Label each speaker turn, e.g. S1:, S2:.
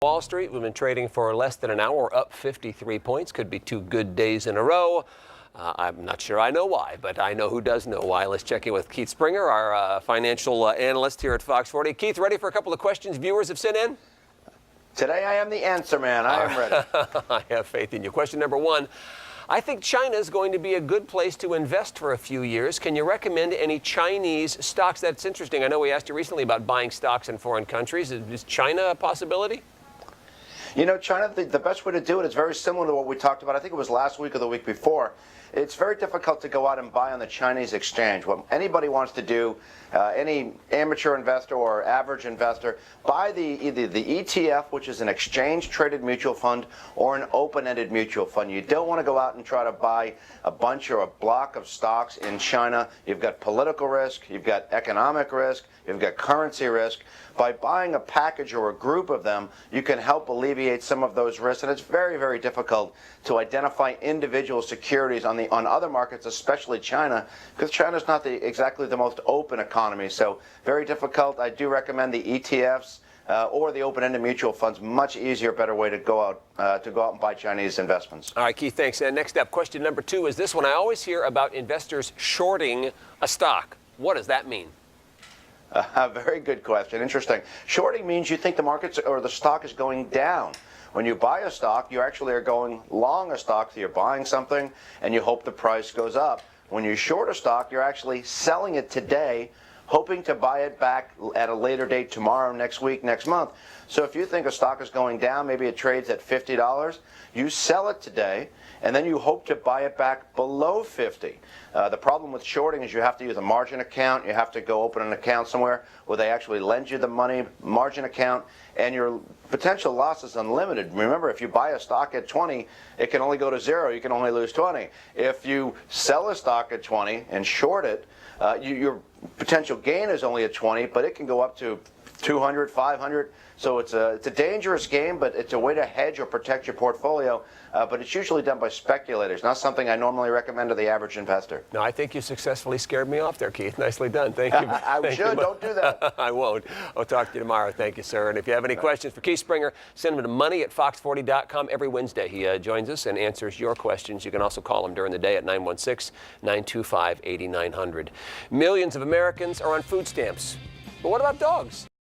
S1: Wall Street, we've been trading for less than an hour, up 53 points. Could be 2 good days in a row. I'm not sure I know why, but I know who does know why. Let's check in with Keith Springer, our financial analyst here at Fox 40. Keith, ready for a couple of questions viewers have sent in?
S2: Today I am the answer man. I am ready.
S1: I have faith in you. Question number 1. I think China is going to be a good place to invest for a few years. Can you recommend any Chinese stocks? That's interesting. I know we asked you recently about buying stocks in foreign countries. Is China a possibility?
S2: You know, China, the best way to do it is very similar to what we talked about. I think it was last week or the week before. It's very difficult to go out and buy on the Chinese exchange. What anybody wants to do, any amateur investor or average investor, buy either the ETF, which is an exchange-traded mutual fund, or an open-ended mutual fund. You don't want to go out and try to buy a bunch or a block of stocks in China. You've got political risk, you've got economic risk, you've got currency risk. By buying a package or a group of them, you can help alleviate some of those risks. And it's very, very difficult to identify individual securities on other markets, especially China, because China's not exactly the most open economy. So very difficult. I do recommend the ETFs or the open-ended mutual funds. Much easier, better way to go out and buy Chinese investments.
S1: All right, Keith, thanks. Next up, question number 2 is this one. I always hear about investors shorting a stock. What does that mean?
S2: Very good question. Interesting. Shorting means you think the markets or the stock is going down. When you buy a stock, you actually are going long a stock, so you're buying something and you hope the price goes up. When you short a stock, you're actually selling it today, hoping to buy it back at a later date tomorrow, next week, next month. So if you think a stock is going down, maybe it trades at $50, you sell it today, and then you hope to buy it back below 50. The problem with shorting is you have to use a margin account. You have to go open an account somewhere where they actually lend you the money, margin account, and your potential loss is unlimited. Remember, if you buy a stock at 20, it can only go to 0. You can only lose 20. If you sell a stock at 20 and short it, your potential gain is only at 20, but it can go up to 200, 500. So it's a dangerous game, but it's a way to hedge or protect your portfolio. But it's usually done by speculators, not something I normally recommend to the average investor.
S1: No, I think you successfully scared me off there, Keith. Nicely done. Thank you.
S2: Don't do that.
S1: I won't. I'll talk to you tomorrow. Thank you, sir. And if you have any questions for Keith Springer, send them to money@fox40.com. Every Wednesday he joins us and answers your questions. You can also call him during the day at 916-925-8900. Millions of Americans are on food stamps. But what about dogs?